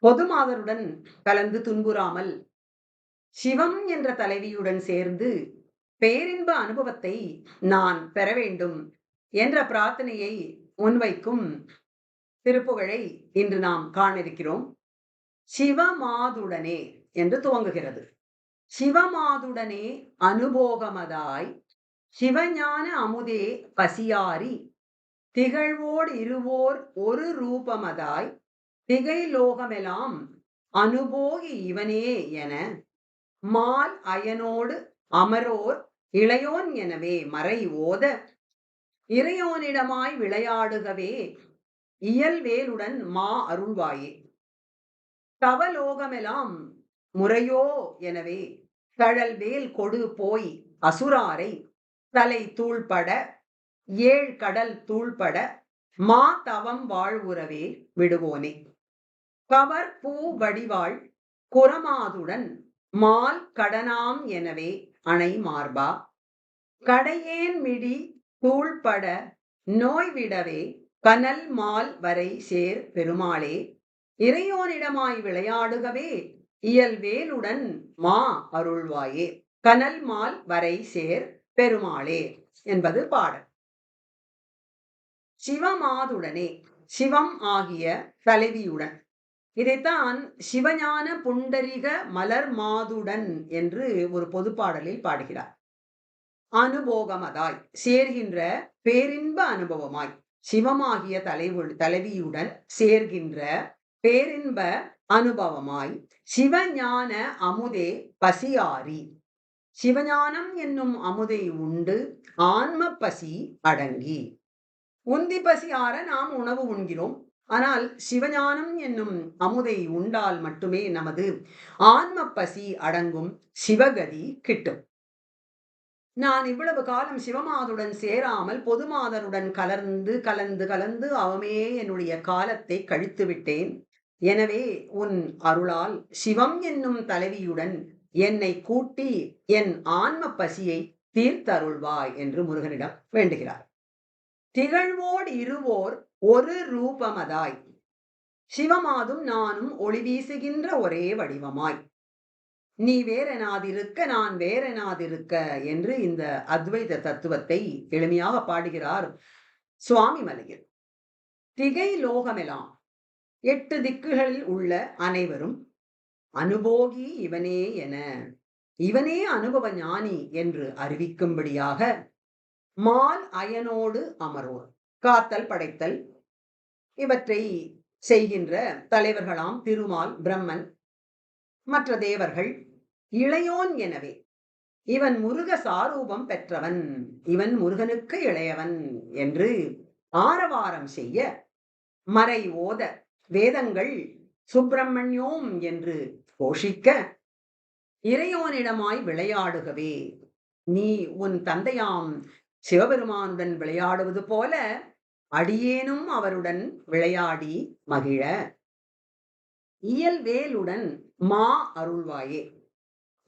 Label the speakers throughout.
Speaker 1: பொதுமாதருடன் கலந்து துன்புறாமல் சிவம் என்ற தலைவியுடன் சேர்ந்து பேரின்ப அனுபவத்தை நான் பெற வேண்டும் என்ற பிரார்த்தனையை முன்வைக்கும் திருப்புகழை இன்று நாம் காண இருக்கிறோம். சிவமாதுடனே என்று துவங்குகிறது. சிவமாதுடனே அனுபோகமதாய் சிவஞான அமுதே பசியாரி திகழ்வோடு இருவோர் ஒரு ரூபமதாய் திகை லோகமெல்லாம் அனுபோகி இவனே என மால் அயனோடு அமரோர் இளையோன் எனவே மறை ஓத இறையோனிடமாய் விளையாடுகவே இயல்வேலுடன் மா அருள்வாயே. தவலோகமெல்லாம் முறையோ எனவே தழல்வேல் கொடு போய் அசுராரை தலை தூள்பட ஏழ் கடல் தூள்பட மா தவம் வாழ்வுறவே விடுவோனே. கவர் பூ வடிவாள் குரமாதுடன் மால் கடனாம் எனவே அணை மார்பா கடையேன் மிடி தூள்பட நோய்விடவே கனல் மால் வரை சேர் பெருமாளே இறையோனிடமாய் விளையாடுகவே இயல்வேலுடன் மா அருள்வாயே. கனல் மால் வரை சேர் பெருமாளே என்பது பாடல். சிவமாதுடனே சிவம் ஆகிய தலைவியுடன், இதைத்தான் சிவஞான புண்டரிக மலர் மாதுடன் என்று ஒரு பொது பாடலில் பாடுகிறார். அனுபோகமதாய் சேர்கின்ற பேரின்ப அனுபவமாய் சிவமாகிய தலைவியுடன் சேர்கின்ற பேரின்ப அனுபவமாய் சிவஞான அமுதே பசியாரி சிவஞானம் என்னும் அமுதை உண்டு ஆன்ம பசி அடங்கி. உந்தி பசி ஆற நாம் உணவு உண்கிறோம். ஆனால் சிவஞானம் என்னும் அமுதை உண்டால் மட்டுமே நமது ஆன்ம பசி அடங்கும், சிவகதி கிட்டும். நான் இவ்வளவு காலம் சிவமாதுடன் சேராமல் பொதுமாதருடன் கலந்து கலந்து கலந்து அவமே என்னுடைய காலத்தை கழித்து விட்டேன். எனவே உன் அருளால் சிவம் என்னும் தலைவியுடன் என்னை கூட்டி என் ஆன்ம பசியை தீர்த்தருள்வாய் என்று முருகனிடம் வேண்டுகிறார். திகழ்வோடு இருவோர் ஒரு ரூபமதாய் சிவமாதும் நானும் ஒளி வீசுகின்ற ஒரே வடிவமாய் நீ வேறெனாதிருக்க நான் வேறெனாதிருக்க என்று இந்த அத்வைத தத்துவத்தை எளிமையாக பாடுகிறார் சுவாமி மலையில். திகை லோகமெல்லாம் 8 திக்குகளில் உள்ள அனைவரும் அனுபோகி இவனே என இவனே அனுபவ ஞானி என்று அறிவிக்கும்படியாக மால் அயனோடு அமரோர் காத்தல் படைத்தல் இவற்றை செய்கின்ற தலைவர்களாம் திருமால் பிரம்மன் மற்ற தேவர்கள் இளையோன் எனவே இவன் முருக சாரூபம் பெற்றவன், இவன் முருகனுக்கு இளையவன் என்று ஆரவாரம் செய்ய மறை ஓத வேதங்கள் சுப்பிரமணியோம் என்று கோஷிக்க இறையோனிடமாய் விளையாடுகவே நீ உன் தந்தையாம் சிவபெருமானுடன் விளையாடுவது போல அடியேனும் அவருடன் விளையாடி மகிழ இயல்வேலுடன் மா அருள்வாயே.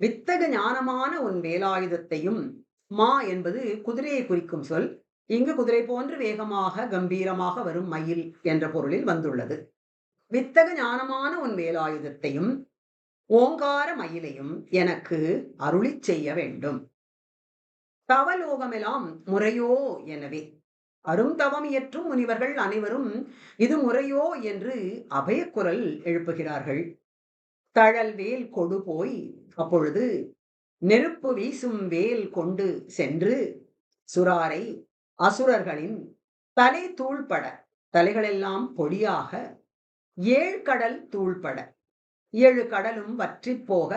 Speaker 1: வித்தக ஞானமான உன் வேலாயுதத்தையும், மா என்பது குதிரையை குறிக்கும் சொல். இங்கு குதிரை போன்று வேகமாக கம்பீரமாக வரும் மயில் என்ற பொருளில் வந்துள்ளது. வித்தக ஞானமான உன் வேலாயுதத்தையும் ஓங்கார மயிலையும் எனக்கு அருளி செய்ய வேண்டும். தவலோகமெல்லாம் முறையோ எனவே அருந்தவம் இயற்றும் முனிவர்கள் அனைவரும் இது முறையோ என்று அபயக்குரல் எழுப்புகிறார்கள். தழல் வேல் கொடு போய் அப்பொழுது நெருப்பு வீசும் வேல் கொண்டு சென்று சுராரை அசுரர்களின் தலை தூள்பட தலைகளெல்லாம் பொடியாக 7 கடல் தூள்பட 7 கடலும் வற்றி போக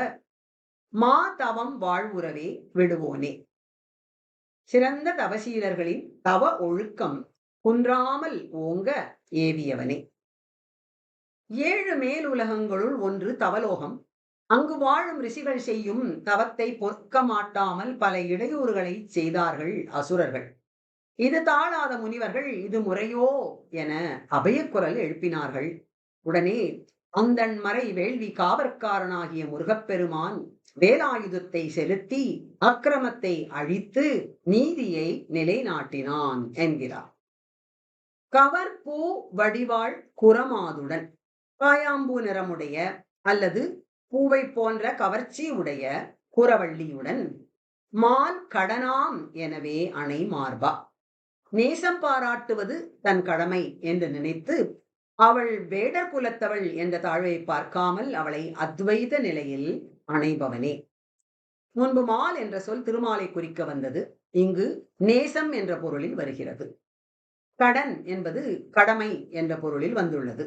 Speaker 1: மா தவம் வாழ்வுறவே விடுவோனே. சிறந்த தவசீலர்களின் தவ ஒழுக்கம் குன்றாமல் ஓங்க ஏவியவனே. 7 மேலுலகங்களுள் ஒன்று தவலோகம். அங்கு வாழும் ரிஷிகள் செய்யும் தவத்தை பொறுக்க மாட்டாமல் பல இடையூறுகளை செய்தார்கள் அசுரர்கள். இது தாழாத முனிவர்கள் இது முறையோ என அபயக்குரல் எழுப்பினார்கள். உடனே அந்தண் மறை வேள்வி காவற்காரனாகிய முருகப்பெருமான் வேலாயுதத்தை செலுத்தி அக்கிரமத்தை அழித்து நீதியை நிலைநாட்டினான் என்கிறார். கவர் பூ வடிவாள் குரமாதுடன் காயாம்பூ நிறமுடைய அல்லது பூவை போன்ற கவர்ச்சி உடைய குறவள்ளியுடன் மால் கடனாம் எனவே அணை மார்பா. நேசம் பாராட்டுவது தன் கடமை என்று நினைத்து அவள் வேடர் குலத்தவள் என்ற தாழ்வை பார்க்காமல் அவளை அத்வைத நிலையில் அணைபவனே. முன்பு மால் என்ற சொல் திருமாலை குறிக்க வந்தது. இங்கு நேசம் என்ற பொருளில் வருகிறது. கடன் என்பது கடமை என்ற பொருளில் வந்துள்ளது.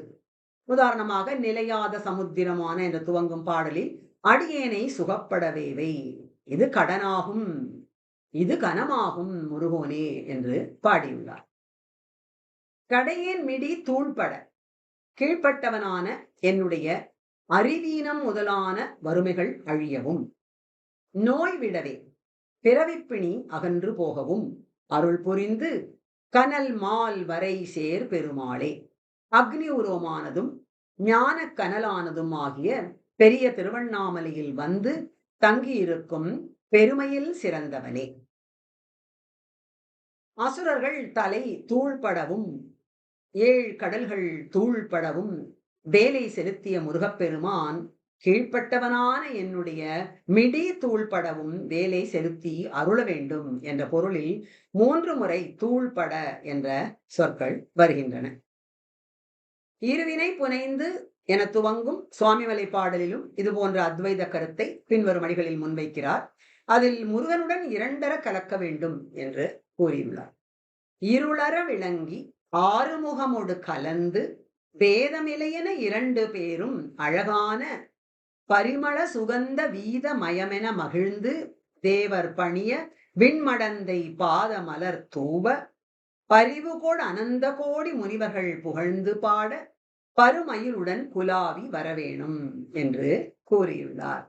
Speaker 1: உதாரணமாக நிலையாத சமுத்திரமான என்று துவங்கும் பாடலில் அடியேனை சுகப்படவேவை, இது கடனாகும், இது கனமாகும் முருகோனே என்று பாடியுள்ளார். கடையேன் மிடி தூள்பட, கீழ்ப்பட்டவனான என்னுடைய அறிவீனம் முதலான வறுமைகள் அழியவும், நோய் விடவே பிறவிப்பிணி அகன்று போகவும் அருள் புரிந்து கனல் மால் வரை சேர் பெருமாளே. அக்னி உருவமானதும் ஞான கனலானதும் ஆகிய பெரிய திருவண்ணாமலையில் வந்து தங்கியிருக்கும் பெருமையில் சிறந்தவனே. அசுரர்கள் தலை தூள்படவும் 7 கடல்கள் தூள்படவும் வேலை செலுத்திய முருகப்பெருமான் கீழ்ப்பட்டவனான என்னுடைய மிடி தூள்படவும் வேலை செலுத்தி அருள வேண்டும் என்ற பொருளில் 3 முறை தூள்பட என்ற சொற்கள் வருகின்றன. இருவினை புனைந்து என துவங்கும் சுவாமிமலை பாடலிலும் இது போன்ற அத்வைத கருத்தை பின்வரும் அடிகளில் முன்வைக்கிறார். அதில் முருகனுடன் 2 கலக்க வேண்டும் என்று கூறியுள்ளார். இருளற விளங்கி ஆறுமுகமோடு கலந்து வேதமிலையென 2 பேரும் அழகான பரிமள சுகந்த வீத மயமென மகிழ்ந்து தேவர் பணிய விண்மடந்தை பாத மலர் தூவ பரிவுகோடு அனந்த கோடி முனிவர்கள் புகழ்ந்து பாட பருமயிலுடன் குலாவி வரவேணும் என்று கூறியுள்ளார்.